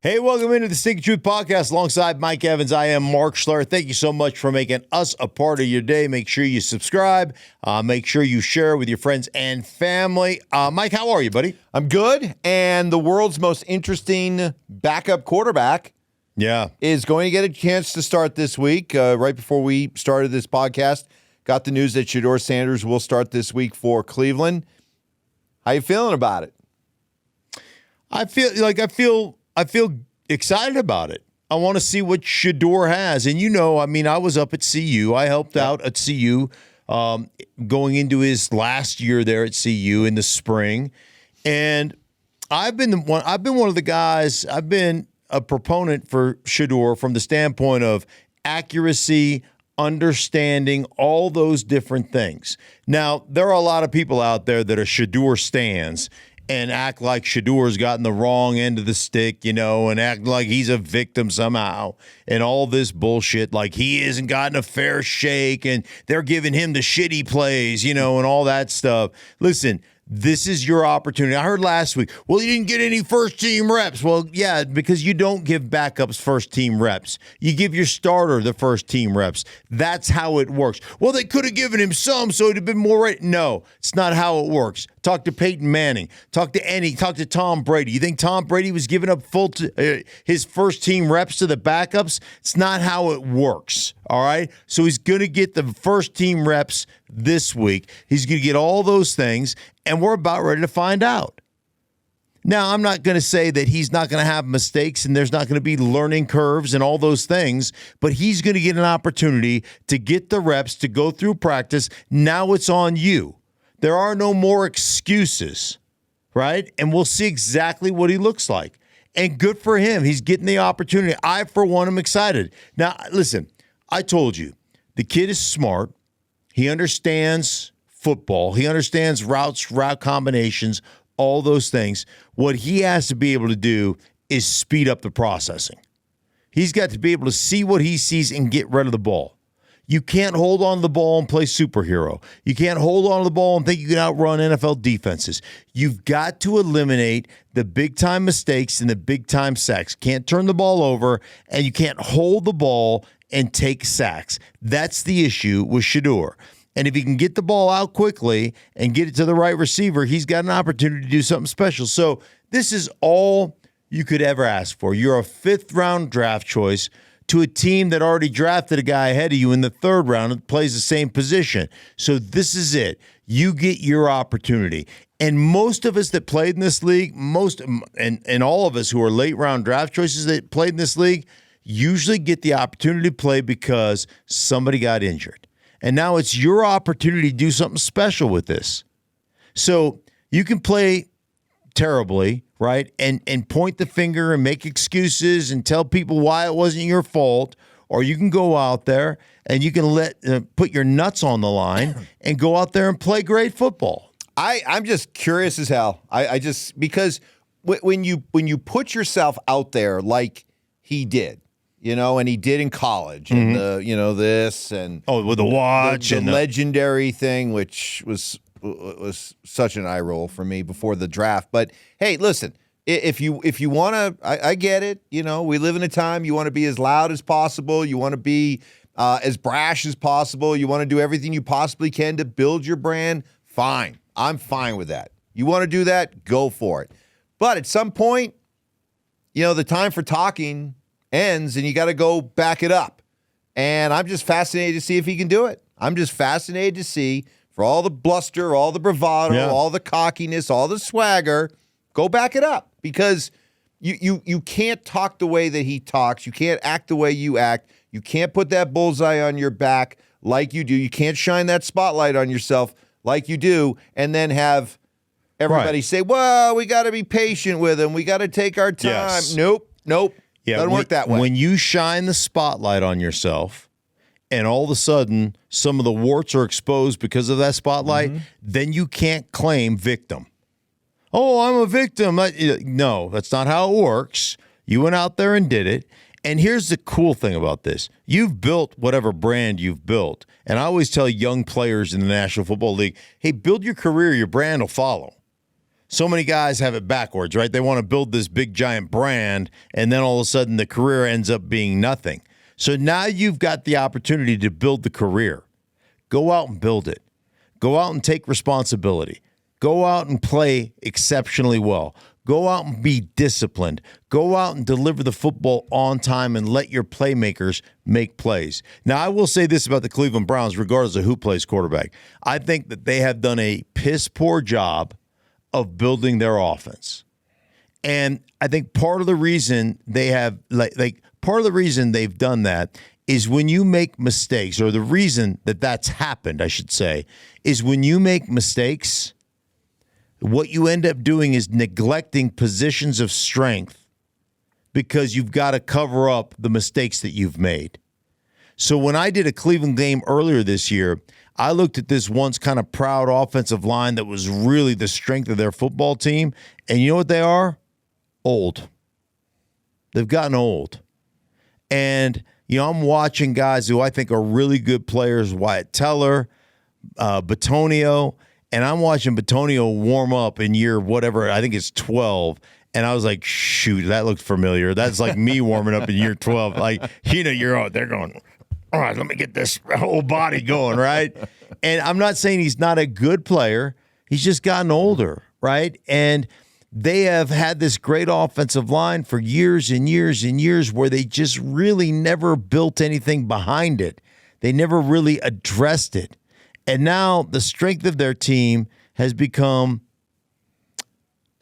Hey, welcome into the Stinkin Truth Podcast alongside Mike Evans. I am Mark Schlereth. Thank you so much for making us a part of your day. Make sure you subscribe. Make sure you share with your friends and family. Mike, how are you, buddy? I'm good. And the world's most interesting backup quarterback is going to get a chance to start this week. Right before we started this podcast, got the news that Shedeur Sanders will start this week for Cleveland. How you feeling about it? I feel excited about it. I want to see what Shedeur has. And I was up at CU. I helped out at CU going into his last year there at CU in the spring. And I've been one of the guys, I've been a proponent for Shedeur from the standpoint of accuracy, understanding, all those different things. Now, there are a lot of people out there that are Shedeur stans and act like Shedeur's gotten the wrong end of the stick, and act like he's a victim somehow, and all this bullshit, like he hasn't gotten a fair shake, and they're giving him the shit he plays, and all that stuff. Listen, this is your opportunity. I heard last week, well, you didn't get any first-team reps. Well, yeah, because you don't give backups first-team reps. You give your starter the first-team reps. That's how it works. Well, they could have given him some, so it'd have been more right. No, it's not how it works. Talk to Peyton Manning. Talk to Tom Brady. You think Tom Brady was giving up his first-team reps to the backups? It's not how it works, all right? So he's going to get the first-team reps this week. He's going to get all those things, and we're about ready to find out. Now, I'm not going to say that he's not going to have mistakes and there's not going to be learning curves and all those things, but he's going to get an opportunity to get the reps, to go through practice. Now it's on you. There are no more excuses, right? And we'll see exactly what he looks like. And good for him. He's getting the opportunity. I, for one, am excited. Now, listen, I told you, the kid is smart. He understands football. He understands routes, route combinations, all those things. What he has to be able to do is speed up the processing. He's got to be able to see what he sees and get rid of the ball. You can't hold on to the ball and play superhero. You can't hold on to the ball and think you can outrun NFL defenses. You've got to eliminate the big-time mistakes and the big-time sacks. Can't turn the ball over, and you can't hold the ball and take sacks. That's the issue with Shedeur. And if he can get the ball out quickly and get it to the right receiver, he's got an opportunity to do something special. So this is all you could ever ask for. You're a fifth-round draft choice to a team that already drafted a guy ahead of you in the third round that plays the same position. So this is it. You get your opportunity. And most of us that played in this league, and all of us who are late-round draft choices that played in this league, usually get the opportunity to play because somebody got injured. And now it's your opportunity to do something special with this. So you can play terribly, right? And point the finger and make excuses and tell people why it wasn't your fault. Or you can go out there and you can put your nuts on the line and go out there and play great football. I'm just curious as hell. Because when you put yourself out there like he did, and he did in college, and this and with the watch the and legendary thing, which was such an eye roll for me before the draft. But hey, listen, if you want to, I get it. We live in a time you want to be as loud as possible, you want to be as brash as possible, you want to do everything you possibly can to build your brand. Fine, I'm fine with that. You want to do that, go for it. But at some point, the time for talking ends and you got to go back it up. And I'm just fascinated to see if he can do it. I'm just fascinated to see, for all the bluster, all the bravado, all the cockiness, all the swagger, go back it up. Because you can't talk the way that he talks. You can't act the way you act. You can't put that bullseye on your back like you do. You can't shine that spotlight on yourself like you do and then have everybody say, well, we got to be patient with him. We got to take our time. Yes. Nope. Yeah, doesn't work that way. When you shine the spotlight on yourself and all of a sudden some of the warts are exposed because of that spotlight, then you can't claim victim. Oh, I'm a victim. No, that's not how it works. You went out there and did it. And here's the cool thing about this. You've built whatever brand you've built. And I always tell young players in the National Football League, hey, build your career, your brand will follow. so many guys have it backwards, right? They want to build this big giant brand, and then all of a sudden the career ends up being nothing. So now you've got the opportunity to build the career. Go out and build it. Go out and take responsibility. Go out and play exceptionally well. Go out and be disciplined. Go out and deliver the football on time and let your playmakers make plays. Now, I will say this about the Cleveland Browns, regardless of who plays quarterback. I think that they have done a piss-poor job of building their offense. And I think part of the reason they have, part of the reason they've done that is when you make mistakes, or the reason that that's happened, I should say, is when you make mistakes, what you end up doing is neglecting positions of strength because you've got to cover up the mistakes that you've made. So when I did a Cleveland game earlier this year, I looked at this once kind of proud offensive line that was really the strength of their football team. And you know what they are? Old. They've gotten old. And, I'm watching guys who I think are really good players, Wyatt Teller, Bitonio, and I'm watching Bitonio warm up in year whatever, I think it's 12. And I was like, shoot, that looked familiar. That's like me warming up in year 12. Like, you're out there going, all right, let me get this whole body going, right? And I'm not saying he's not a good player. He's just gotten older, right? And they have had this great offensive line for years and years and years where they just really never built anything behind it. They never really addressed it. And now the strength of their team has become,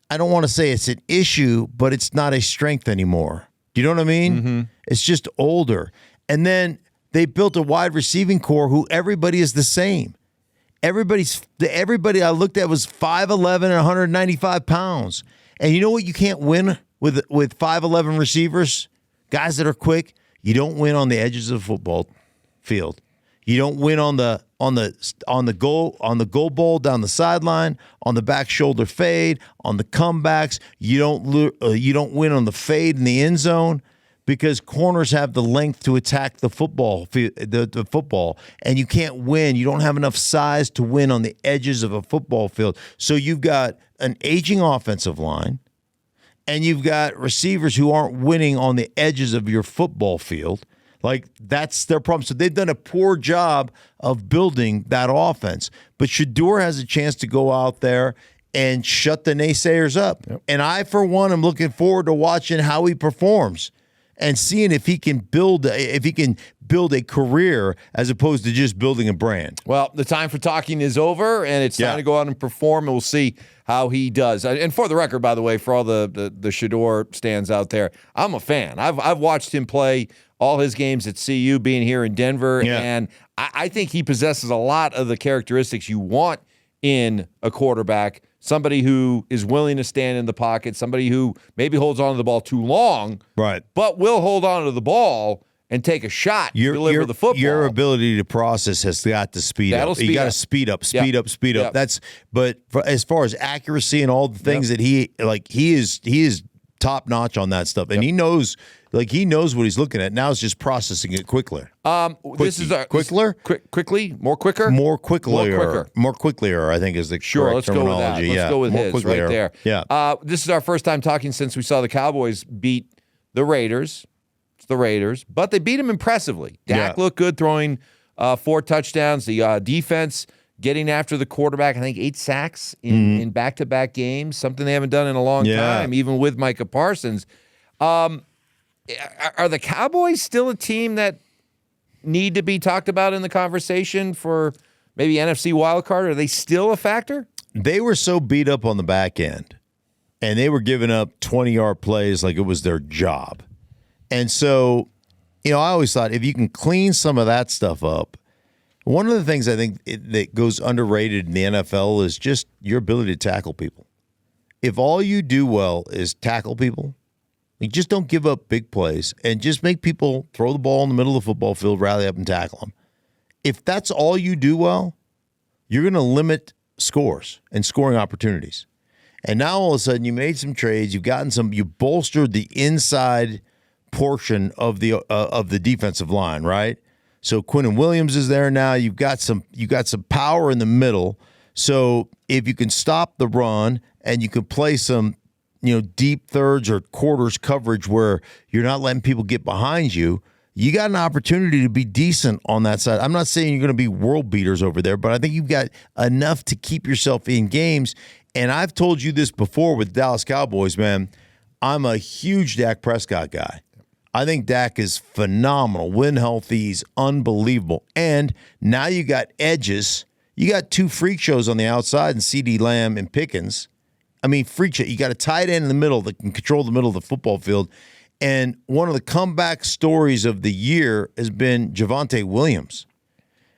I don't want to say it's an issue, but it's not a strength anymore. Do you know what I mean? Mm-hmm. It's just older. And then they built a wide receiving core who everybody is the same. Everybody I looked at was 5'11" and 195 pounds. And you know what you can't win with 5'11" receivers? Guys that are quick, you don't win on the edges of the football field. You don't win on the goal bowl down the sideline, on the back shoulder fade, on the comebacks. You don't win on the fade in the end zone because corners have the length to attack the football, and you can't win. You don't have enough size to win on the edges of a football field. So you've got an aging offensive line, and you've got receivers who aren't winning on the edges of your football field. Like, that's their problem. So they've done a poor job of building that offense. But Shedeur has a chance to go out there and shut the naysayers up. Yep. And I, for one, am looking forward to watching how he performs and seeing if he can build a career as opposed to just building a brand. Well, the time for talking is over, and it's time to go out and perform, and we'll see how he does. And for the record, by the way, for all the Shedeur stands out there, I'm a fan. I've watched him play all his games at CU, being here in Denver, and I think he possesses a lot of the characteristics you want in a quarterback. Somebody who is willing to stand in the pocket, somebody who maybe holds on to the ball too long, right? But will hold on to the ball and take a shot, deliver the football. Your ability to process has got to speed up. You got to speed up. But as far as accuracy and all the things that he is top notch on that stuff, and he knows what he's looking at. Now it's just processing it quickly. This is quicker, more quicker. I think is the correct terminology. Let's go with his quicklier. Right there. Yeah. This is our first time talking since we saw the Cowboys beat the Raiders. It's the Raiders, but they beat them impressively. Dak looked good, throwing 4 touchdowns. The defense getting after the quarterback. I think 8 sacks in back-to-back games, something they haven't done in a long time, even with Micah Parsons. Are the Cowboys still a team that need to be talked about in the conversation for maybe NFC wildcard? Are they still a factor? They were so beat up on the back end, and they were giving up 20-yard plays like it was their job. And so, I always thought if you can clean some of that stuff up, one of the things I think that goes underrated in the NFL is just your ability to tackle people. If all you do well is tackle people, you just don't give up big plays and just make people throw the ball in the middle of the football field, rally up and tackle them. If that's all you do well, you're going to limit scores and scoring opportunities. And now all of a sudden you made some trades, you bolstered the inside portion of the defensive line, right? So Quinnen Williams is there now. You've got some power in the middle. So if you can stop the run and you can play some, deep thirds or quarters coverage where you're not letting people get behind you, you got an opportunity to be decent on that side. I'm not saying you're going to be world beaters over there, but I think you've got enough to keep yourself in games. And I've told you this before with Dallas Cowboys, man. I'm a huge Dak Prescott guy. I think Dak is phenomenal. When healthy, he's unbelievable. And now you got edges. You got two freak shows on the outside in CeeDee Lamb and Pickens. I mean, freak show. You got a tight end in the middle that can control the middle of the football field. And one of the comeback stories of the year has been Javonte Williams.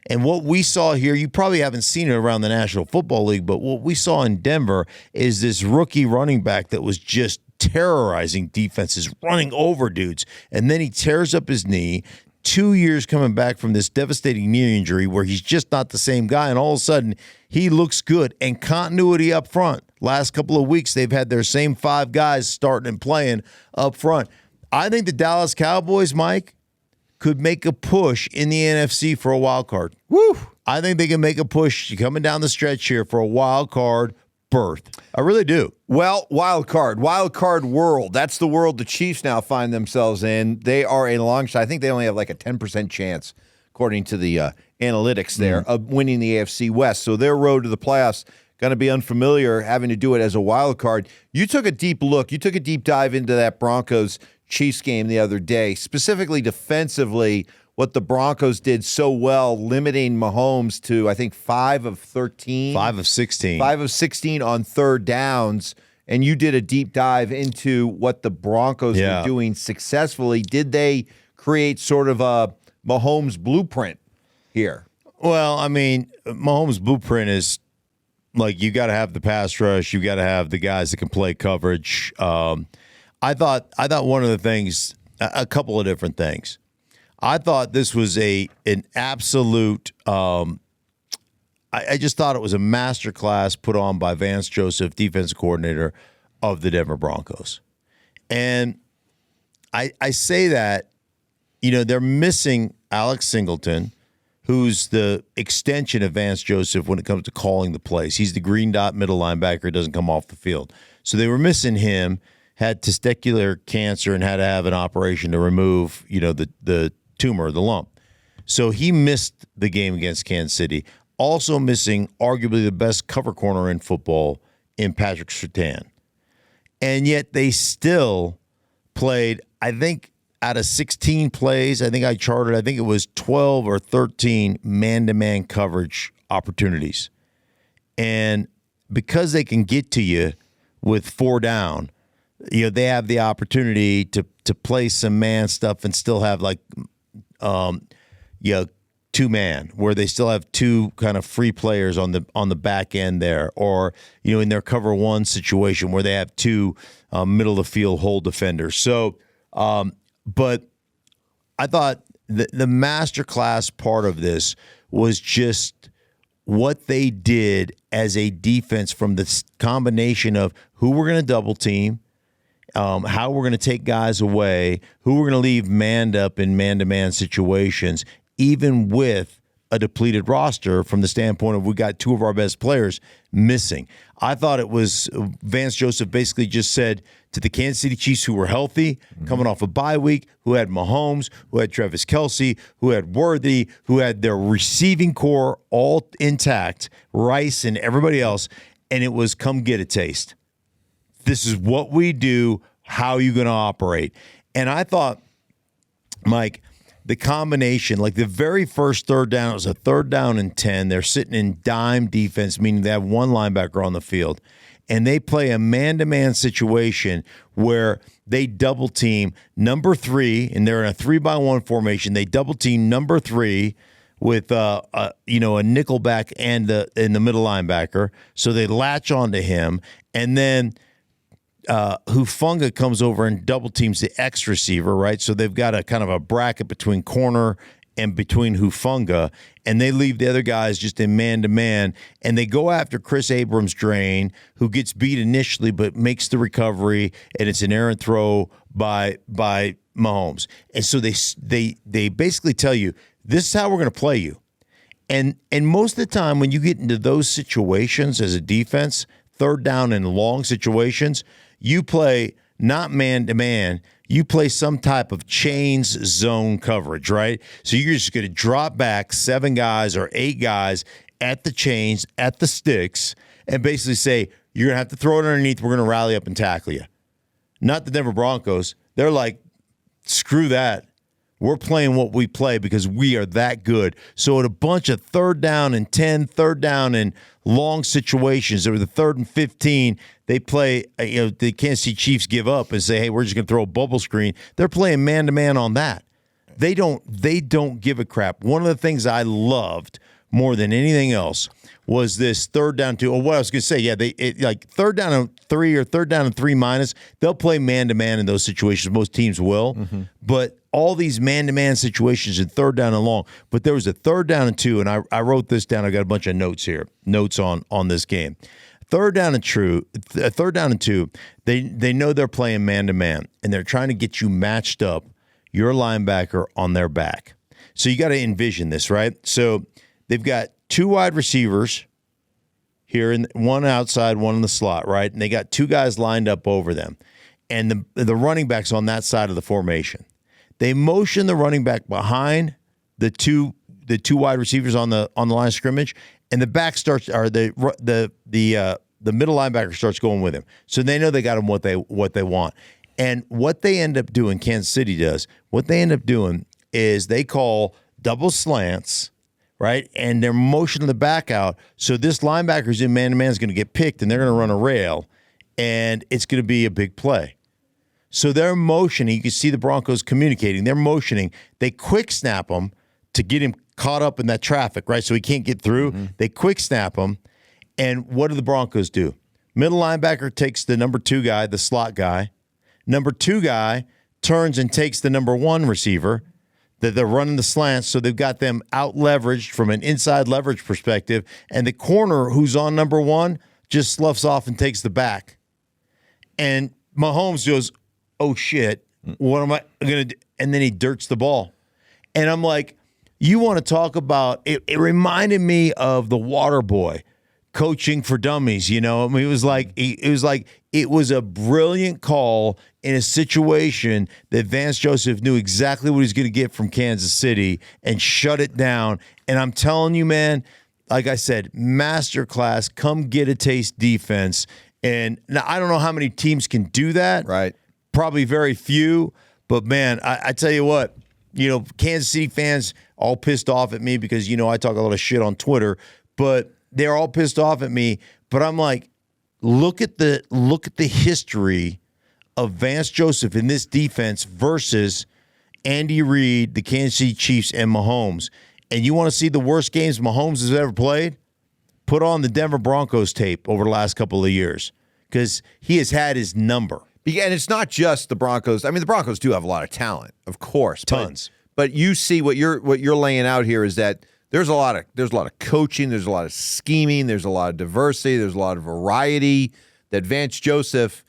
And what we saw here, you probably haven't seen it around the National Football League, but what we saw in Denver is this rookie running back that was just terrorizing defenses, running over dudes. And then he tears up his knee. 2 years coming back from this devastating knee injury where he's just not the same guy, and all of a sudden he looks good. And continuity up front. Last couple of weeks, they've had their same 5 guys starting and playing up front. I think the Dallas Cowboys, Mike, could make a push in the NFC for a wild card. Woo! I think they can make a push coming down the stretch here for a wild card berth. I really do. Well, wild card world. That's the world the Chiefs now find themselves in. They are a long shot. I think they only have like a 10% chance, according to the analytics there, of winning the AFC West. So their road to the playoffs going to be unfamiliar, having to do it as a wild card. You took a deep look. You took a deep dive into that Broncos-Chiefs game the other day, specifically defensively, what the Broncos did so well, limiting Mahomes to, I think, 5 of 13. 5 of 16. 5 of 16 on third downs. And you did a deep dive into what the Broncos were doing successfully. Did they create sort of a Mahomes blueprint here? Well, I mean, Mahomes' blueprint is like you got to have the pass rush. You got to have the guys that can play coverage. I thought one of the things, a couple of different things. I thought this was an absolute. I just thought it was a masterclass put on by Vance Joseph, defensive coordinator of the Denver Broncos, and I say that they're missing Alex Singleton, who's the extension of Vance Joseph when it comes to calling the plays. He's the green dot middle linebacker, doesn't come off the field, so they were missing him. Had testicular cancer and had to have an operation to remove, the tumor, the lump. So he missed the game against Kansas City. Also missing arguably the best cover corner in football in Patrick Surtain. And yet they still played, I think, out of 16 plays, I think it was 12 or 13 man-to-man coverage opportunities. And because they can get to you with 4 down, they have the opportunity to play some man stuff and still have like, 2-man where they still have 2 kind of free players on the back end there, or in their cover 1 situation where they have 2 middle of the field hole defenders. So, but I thought the masterclass part of this was just what they did as a defense from the combination of who we're going to double team, how we're going to take guys away, who we're going to leave manned up in man-to-man situations, even with a depleted roster from the standpoint of we got 2 of our best players missing. I thought it was Vance Joseph basically just said to the Kansas City Chiefs, who were healthy, coming off a bye week, who had Mahomes, who had Travis Kelce, who had Worthy, who had their receiving core all intact, Rice and everybody else, and it was come get a taste. This is what we do. How are you going to operate? And I thought, Mike, the combination, like the very first third down, it was a 3rd down and 10. They're sitting in dime defense, meaning they have 1 linebacker on the field. And they play a man-to-man situation where they double team number 3, and they're in a 3-by-1 formation. They double team number 3 with a nickelback and in the middle linebacker. So they latch onto him, and then Hufanga comes over and double teams the X receiver, right? So they've got a kind of a bracket between corner and between Hufanga, and they leave the other guys just in man-to-man, and they go after Chris Abrams-Drain, who gets beat initially but makes the recovery, and it's an errant throw by Mahomes. And so they basically tell you, this is how we're going to play you. And most of the time when you get into those situations as a defense, third down and long situations, you play not man-to-man, you play some type of chains zone coverage, right? So you're just going to drop back 7 guys or 8 guys at the chains, at the sticks, and basically say, you're going to have to throw it underneath, we're going to rally up and tackle you. Not the Denver Broncos. They're like, screw that. We're playing what we play because we are that good. So at a bunch of third down and 10, third down and long situations, or the 3rd and 15, they play, the Kansas City Chiefs give up and say, hey, we're just going to throw a bubble screen. They're playing man-to-man on that. They don't give a crap. One of the things I loved more than anything else was this 3rd down 2. Or what I was going to say, yeah, like 3rd down and 3 or 3rd down and 3 minus, they'll play man-to-man in those situations. Most teams will. Mm-hmm. But all these man-to-man situations in 3rd down and long. But there was a 3rd down and 2, and I wrote this down. I got a bunch of notes here, notes on this game. 3rd down and 2, they know they're playing man-to-man, and they're trying to get you matched up, your linebacker on their back. So you got to envision this, right? So they've got 2 wide receivers here, and one outside, one in the slot, right? And they got 2 guys lined up over them, and the running back's on that side of the formation. They motion the running back behind the two wide receivers on the line of scrimmage, and the back starts, or the middle linebacker starts going with him. So they know they got him what they want. And what they end up doing, Kansas City does, what they end up doing is they call double slants, right? And they're motioning the back out. So this linebacker's in man-to-man is going to get picked, and they're going to run a rail, and it's going to be a big play. So they're motioning. You can see the Broncos communicating. They're motioning. They quick snap him to get him caught up in that traffic, right? So he can't get through. Mm-hmm. They quick snap him. And what do the Broncos do? Middle linebacker takes the number 2 guy, the slot guy. Number 2 guy turns and takes the number 1 receiver. That they're running the slants, so they've got them out-leveraged from an inside leverage perspective. And the corner who's on number 1 just sloughs off and takes the back. And Mahomes goes, oh, shit, what am I going to do? And then he dirts the ball. And I'm like, you want to talk about, it reminded me of the water boy coaching for dummies, you know? I mean, it was a brilliant call in a situation that Vance Joseph knew exactly what he's going to get from Kansas City and shut it down. And I'm telling you, man, like I said, masterclass, come get a taste defense. And now I don't know how many teams can do that. Right. Probably very few, but man, I tell you what, Kansas City fans all pissed off at me because, I talk a lot of shit on Twitter, but they're all pissed off at me. But I'm like, look at the history of Vance Joseph in this defense versus Andy Reid, the Kansas City Chiefs, and Mahomes. And you want to see the worst games Mahomes has ever played? Put on the Denver Broncos tape over the last couple of years because he has had his number. And it's not just the Broncos. I mean, the Broncos do have a lot of talent, of course. Tons. But you see what you're laying out here is that there's a lot of coaching, there's a lot of scheming, there's a lot of diversity, there's a lot of variety that Vance Joseph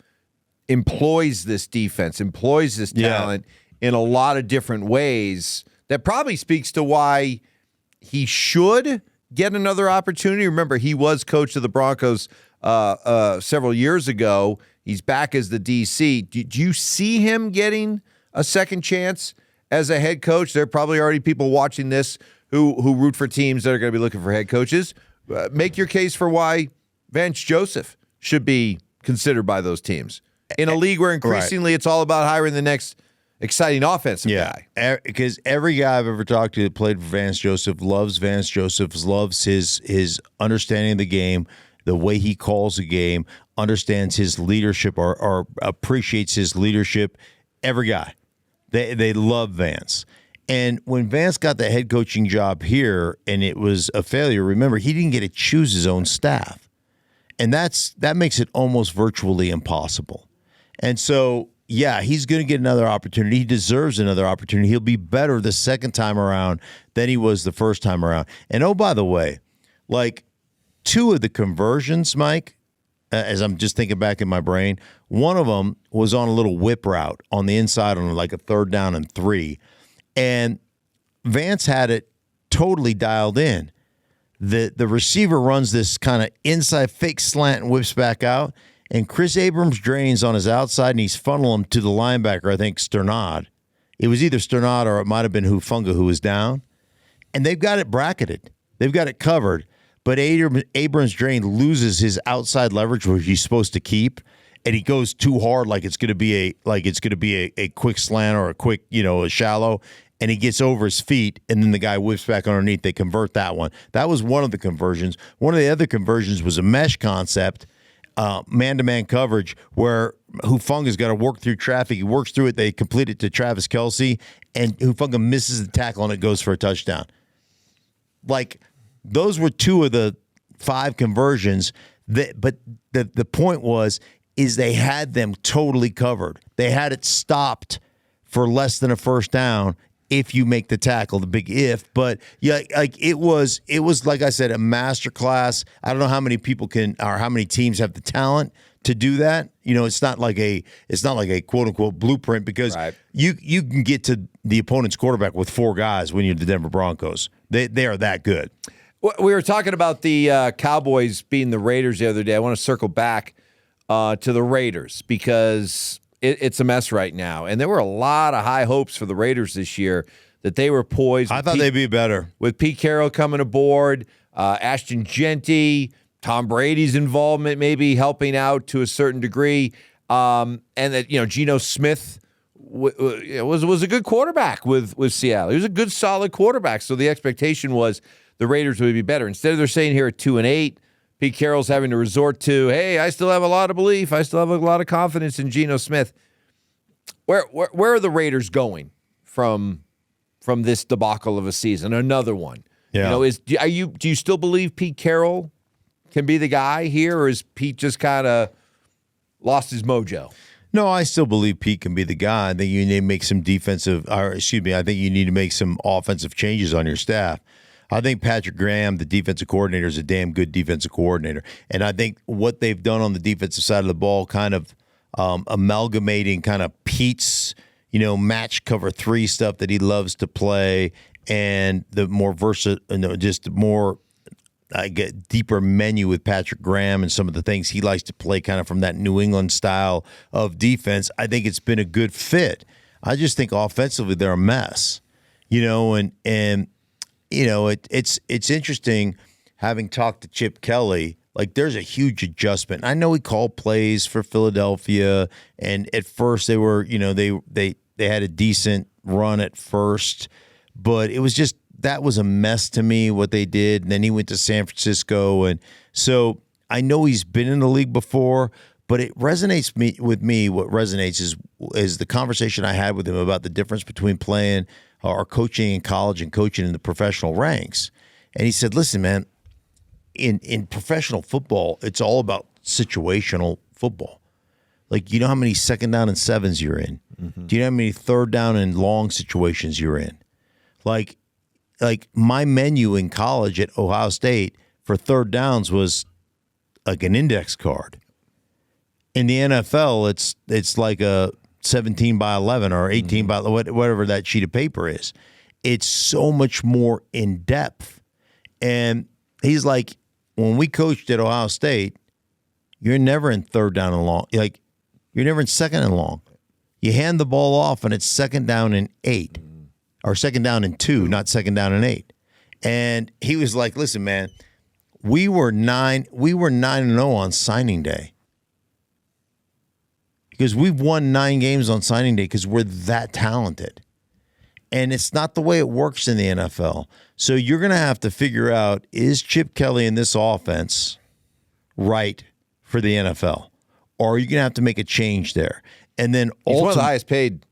employs this defense, employs this talent in a lot of different ways. That probably speaks to why he should get another opportunity. Remember, he was coach of the Broncos several years ago. He's back as the DC. Did you see him getting a second chance as a head coach? There are probably already people watching this who root for teams that are going to be looking for head coaches. Make your case for why Vance Joseph should be considered by those teams in a league where increasingly it's all about hiring the next exciting offensive guy. Because every guy I've ever talked to that played for Vance Joseph loves Vance Joseph, loves his understanding of the game, the way he calls a game, understands his leadership or appreciates his leadership. Every guy. They love Vance. And when Vance got the head coaching job here and it was a failure, remember, he didn't get to choose his own staff. And that makes it almost virtually impossible. And so, yeah, he's going to get another opportunity. He deserves another opportunity. He'll be better the second time around than he was the first time around. And, oh, by the way, like 2 of the conversions, Mike, as I'm just thinking back in my brain, one of them was on a little whip route on the inside on like a 3rd down and 3. And Vance had it totally dialed in. The receiver runs this kind of inside fake slant and whips back out, and Chris Abrams drains on his outside, and he's funneling him to the linebacker, I think Sternad. It was either Sternad or it might have been Hufanga who was down. And they've got it bracketed. They've got it covered. But Abrams drain loses his outside leverage, which he's supposed to keep, and he goes too hard, like it's going to be a quick slant or a quick, a shallow, and he gets over his feet, and then the guy whips back underneath. They convert that one. That was one of the conversions. One of the other conversions was a mesh concept, man-to-man coverage, where Hufanga's got to work through traffic. He works through it. They complete it to Travis Kelce, and Hufanga misses the tackle, and it goes for a touchdown. Like, those were 2 of the 5 conversions. But the point is they had them totally covered. They had it stopped for less than a first down if you make the tackle, the big if. But yeah, like it was like I said, a masterclass. I don't know how many people or how many teams have the talent to do that. It's not like a quote unquote blueprint, because you can get to the opponent's quarterback with 4 guys when you're the Denver Broncos. They are that good. We were talking about the Cowboys beating the Raiders the other day. I want to circle back to the Raiders, because it's a mess right now. And there were a lot of high hopes for the Raiders this year, that they were poised. I thought they'd be better. With Pete Carroll coming aboard, Ashton Genty, Tom Brady's involvement maybe helping out to a certain degree, and that Geno Smith was a good quarterback with Seattle. He was a good, solid quarterback. So the expectation was the Raiders would be better. Instead, they're saying here at 2-8, Pete Carroll's having to resort to, hey, I still have a lot of belief. I still have a lot of confidence in Geno Smith. Where are the Raiders going from this debacle of a season? Another one. Yeah. Do you still believe Pete Carroll can be the guy here, or is Pete just kind of lost his mojo? No, I still believe Pete can be the guy. I think you need to make some I think you need to make some offensive changes on your staff. I think Patrick Graham, the defensive coordinator, is a damn good defensive coordinator. And I think what they've done on the defensive side of the ball, kind of amalgamating kind of Pete's, match cover 3 stuff that he loves to play, and the more I get deeper menu with Patrick Graham and some of the things he likes to play kind of from that New England style of defense. I think it's been a good fit. I just think offensively they're a mess, and it's interesting having talked to Chip Kelly. Like, there's a huge adjustment. I know he called plays for Philadelphia, and at first they were, they had a decent run at first, but it was just, that was a mess to me what they did. And then he went to San Francisco, and so I know he's been in the league before, but it resonates with me. What resonates is the conversation I had with him about the difference between playing or coaching in college and coaching in the professional ranks. And he said, listen, man, in professional football, it's all about situational football. Like, you know how many 2nd down and 7s you're in? Mm-hmm. Do you know how many 3rd down and long situations you're in? Like my menu in college at Ohio State for 3rd downs was like an index card. In the NFL, it's like a 17 by 11 or 18 by whatever that sheet of paper is. It's so much more in depth. And he's like, when we coached at Ohio State, you're never in 3rd down and long. Like, you're never in 2nd and long. You hand the ball off and it's 2nd down and 8, or 2nd down and 2, not 2nd down and 8. And he was like, listen, man, we were 9-0 on signing day. Because we've won 9 games on signing day because we're that talented. And it's not the way it works in the NFL. So you're going to have to figure out, is Chip Kelly in this offense right for the NFL? Or are you going to have to make a change there? And then he's one of the highest paid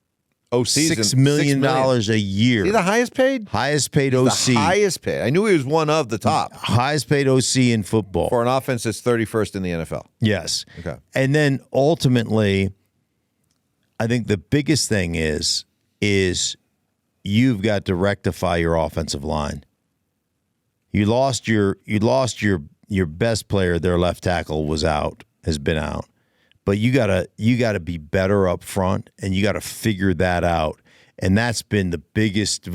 OCs. $6 million a year. Is he the highest paid? Highest paid OC. The highest paid. I knew he was one of the top. Highest paid OC in football. For an offense that's 31st in the NFL. Yes. Okay. And then ultimately, I think the biggest thing is you've got to rectify your offensive line. You lost your best player, their left tackle has been out. But you gotta be better up front, and you gotta figure that out. And that's been the biggest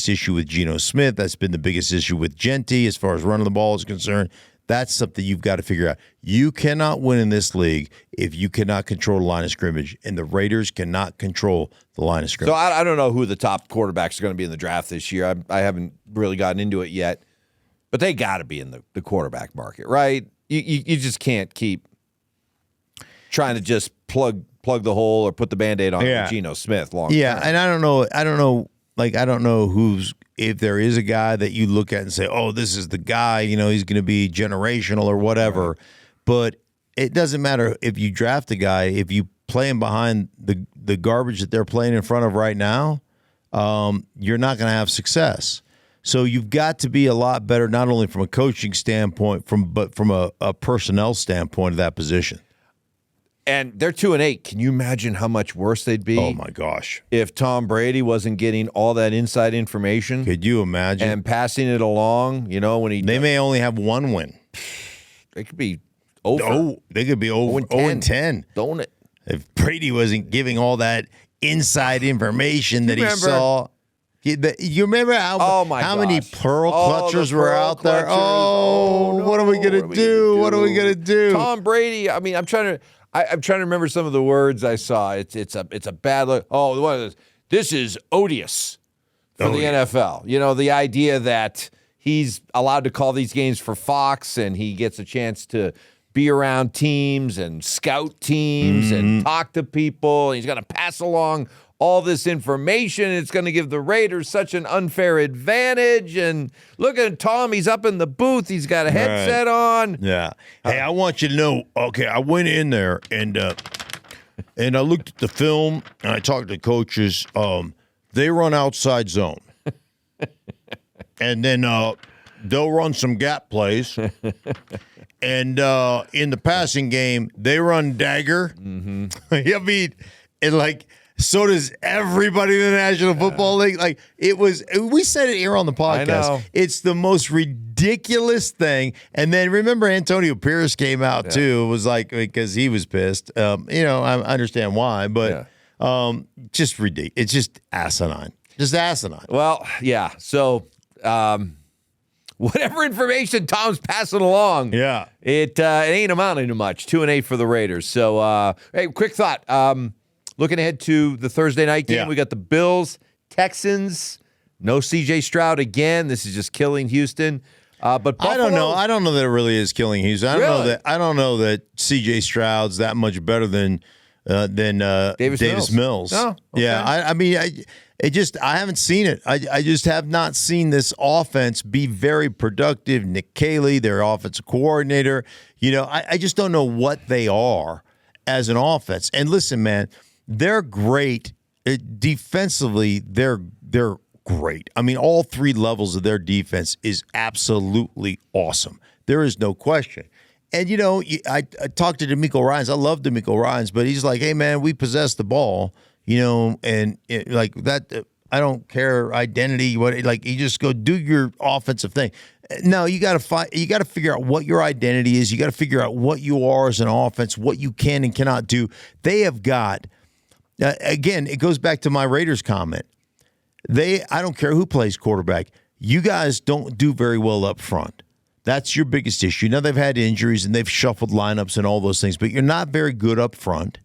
issue with Geno Smith. That's been the biggest issue with Genti as far as running the ball is concerned. That's something you've got to figure out. You cannot win in this league if you cannot control the line of scrimmage, and the Raiders cannot control the line of scrimmage. So I don't know who the top quarterbacks are going to be in the draft this year. I haven't really gotten into it yet, but they got to be in the quarterback market, right? You just can't keep trying to just plug the hole or put the Band-Aid on Geno Smith long term. And I don't know who's, if there is a guy that you look at and say, oh, this is the guy, he's going to be generational or whatever. Right. But it doesn't matter if you draft a guy, if you play him behind the garbage that they're playing in front of right now, you're not going to have success. So you've got to be a lot better, not only from a coaching standpoint, but from a personnel standpoint of that position. And they're 2-8. Can you imagine how much worse they'd be? Oh my gosh! If Tom Brady wasn't getting all that inside information, could you imagine? And passing it along, when they may only have one win. They could be over. Oh, they could be 0-10. Don't it? If Brady wasn't giving all that inside information that he saw. You remember how many pearl clutchers were out there? Oh, no. What are we gonna do? What are we gonna do? Tom Brady. I mean, I'm trying to remember some of the words I saw. It's a bad look. Oh, one of those. This is odious for the NFL. The idea that he's allowed to call these games for Fox and he gets a chance to be around teams and scout teams and talk to people. And he's going to pass along all this information. It's going to give the Raiders such an unfair advantage. And look at Tom. He's up in the booth. He's got a headset on. Yeah. Hey, I want you to know, okay, I went in there and I looked at the film and I talked to coaches. They run outside zone. And then they'll run some gap plays. And in the passing game, they run dagger. I mean, so does everybody in the National Football League. We said it here on the podcast. I know. It's the most ridiculous thing. And then remember Antonio Pierce came out too. It was because he was pissed. I understand why, but just ridiculous. It's just asinine. Just asinine. Well, yeah. So whatever information Tom's passing along, it ain't amounting to much. 2-8 for the Raiders. So, hey, quick thought. Looking ahead to the Thursday night game, we got the Bills, Texans. No C.J. Stroud again. This is just killing Houston. But Buffalo, I don't know. I don't know that it really is killing Houston. I don't know that C.J. Stroud's that much better than Davis Mills. Oh, okay. Yeah. I haven't seen it. I just have not seen this offense be very productive. Nick Caley, their offensive coordinator. I just don't know what they are as an offense. And listen, man. They're great. Defensively, they're great. I mean, all three levels of their defense is absolutely awesome. There is no question. And, I talked to D'Amico Ryans. I love D'Amico Ryans, but he's like, hey, man, we possess the ball, and that. I don't care identity. You just go do your offensive thing. No, you got to fight. You got to figure out what your identity is. You got to figure out what you are as an offense, what you can and cannot do. They have got. Again, it goes back to my Raiders comment. I don't care who plays quarterback. You guys don't do very well up front. That's your biggest issue. Now, they've had injuries and they've shuffled lineups and all those things, but you're not very good up front,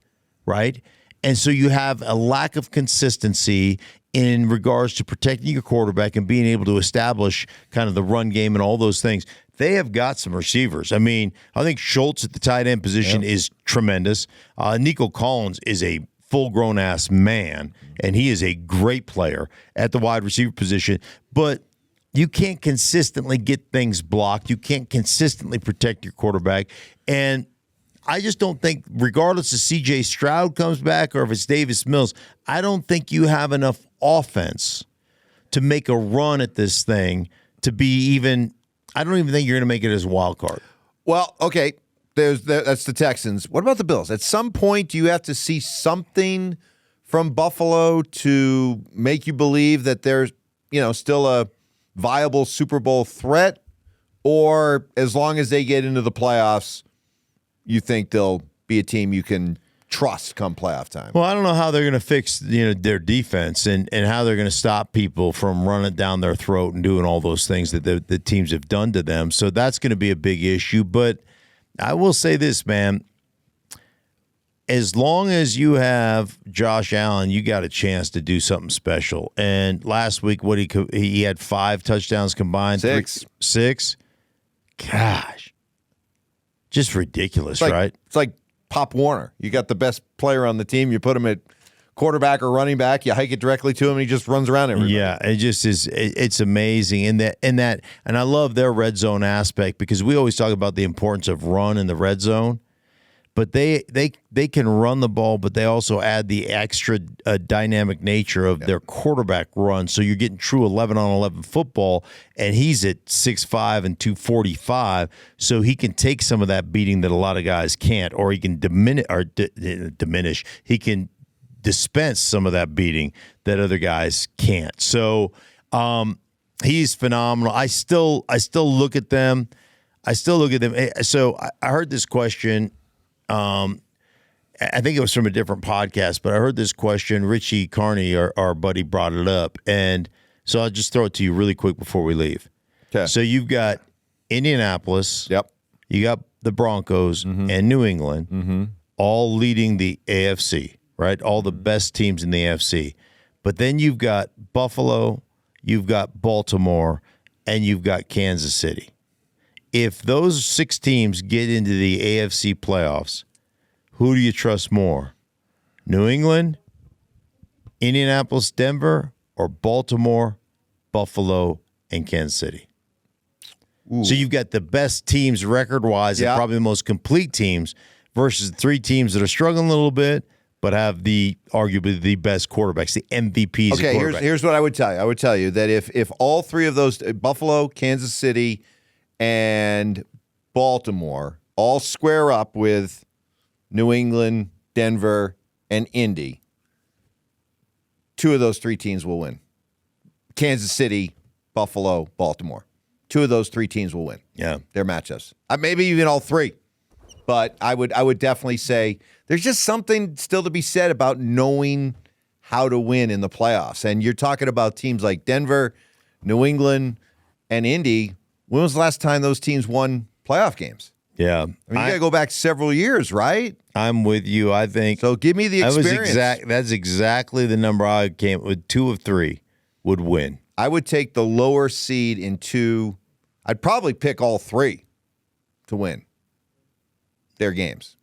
right? And so you have a lack of consistency in regards to protecting your quarterback and being able to establish kind of the run game and all those things. They have got some receivers. I mean, I think Schultz at the tight end position is tremendous. Nico Collins is a full-grown ass man, and he is a great player at the wide receiver position. But you can't consistently get things blocked. You can't consistently protect your quarterback. And I just don't think, regardless if C.J. Stroud comes back or if it's Davis Mills, I don't think you have enough offense to make a run at this thing to be even – I don't even think you're going to make it as a wild card. Well, okay. That's the Texans. What about the Bills? At some point, do you have to see something from Buffalo to make you believe that there's, still a viable Super Bowl threat? Or as long as they get into the playoffs, you think they'll be a team you can trust come playoff time. Well, I don't know how they're going to fix their defense and how they're going to stop people from running down their throat and doing all those things that the teams have done to them. So that's going to be a big issue. But I will say this, man. As long as you have Josh Allen, you got a chance to do something special. And last week, he had 5 touchdowns combined. 6. Gosh. Just ridiculous, right? It's like Pop Warner. You got the best player on the team. You put him at quarterback or running back. You hike it directly to him, and he just runs around everybody. Yeah, it just is. It's amazing, and I love their red zone aspect because we always talk about the importance of run in the red zone. But they can run the ball, but they also add the extra dynamic nature of their quarterback run. So you're getting true 11-on-11 football, and he's at 6'5" and 245, so he can take some of that beating that a lot of guys can't, or he can diminish. He can dispense some of that beating that other guys can't. So he's phenomenal. I still look at them. So I heard this question. I think it was from a different podcast, but I heard this question. Richie Carney, our buddy, brought it up. And so I'll just throw it to you really quick before we leave. Okay. So you've got Indianapolis. Yep. You got the Broncos and New England all leading the AFC, right? All the best teams in the AFC. But then you've got Buffalo, you've got Baltimore, and you've got Kansas City. If those 6 teams get into the AFC playoffs, who do you trust more? New England, Indianapolis, Denver, or Baltimore, Buffalo, and Kansas City? Ooh. So you've got the best teams record-wise and probably the most complete teams versus 3 teams that are struggling a little bit but have arguably the best quarterbacks, the MVPs. Okay, here's what I would tell you. I would tell you that if all 3 of those, Buffalo, Kansas City, and Baltimore all square up with New England, Denver, and Indy, 2 of those 3 teams will win. Kansas City, Buffalo, Baltimore. 2 of those 3 teams will win. Yeah. Their matchups. Maybe even all 3. But I would definitely say there's just something still to be said about knowing how to win in the playoffs. And you're talking about teams like Denver, New England, and Indy. When was the last time those teams won playoff games? Yeah. I mean, you got to go back several years, right? I'm with you. I think. So give me the experience. That's exactly the number I came with. 2 of 3 would win. I would take the lower seed in 2. I'd probably pick all 3 to win their games.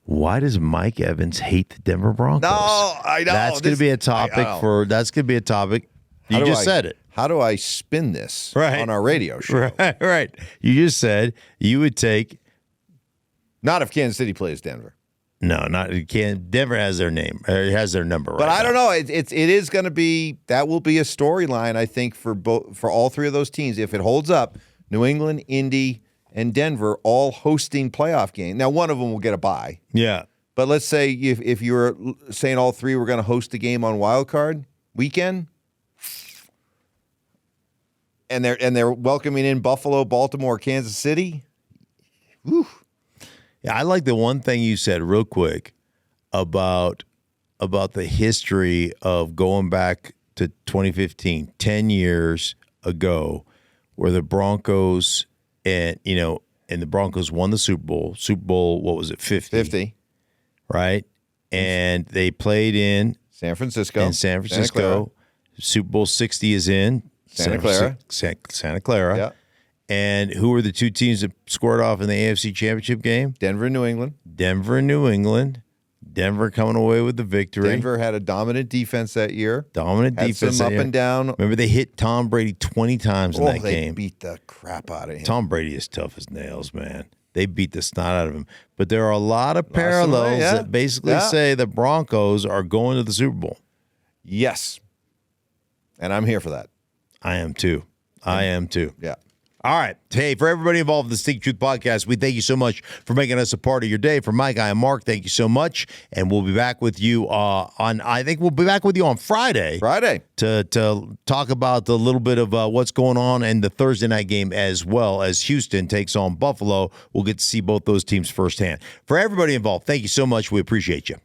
Why does Mike Evans hate the Denver Broncos? No, I know. That's going to be a topic You just said it. How do I spin this on our radio show? Right. You just said you would take. Not if Kansas City plays Denver. No, Denver has their name. Or has their number. But I don't know. know. It is going to be. That will be a storyline, I think, for all 3 of those teams. If it holds up, New England, Indy, and Denver all hosting playoff games. Now, one of them will get a bye. Yeah. But let's say if you were saying all 3 were going to host a game on Wild Card weekend. And they're welcoming in Buffalo, Baltimore, Kansas City. Whew. Yeah, I like the one thing you said real quick about the history of going back to 2015, 10 years ago, where the Broncos and the Broncos won the Super Bowl. Super Bowl, what was it, 50? 50. Right? And they played in San Francisco. Super Bowl 60 is in Santa Clara. Santa Clara. Yeah. And who were the 2 teams that scored off in the AFC Championship game? Denver and New England. Denver coming away with the victory. Denver had a dominant defense that year. Had some up and down. Remember, they hit Tom Brady 20 times in that game. They beat the crap out of him. Tom Brady is tough as nails, man. They beat the snot out of him. But there are a lot of parallels that basically say the Broncos are going to the Super Bowl. Yes. And I'm here for that. I am too. Yeah. All right. Hey, for everybody involved in the Stink Truth podcast, we thank you so much for making us a part of your day. For Mike, I am Mark. Thank you so much. And we'll be back with you on Friday. To talk about a little bit of what's going on in the Thursday night game, as well as Houston takes on Buffalo. We'll get to see both those teams firsthand. For everybody involved, thank you so much. We appreciate you.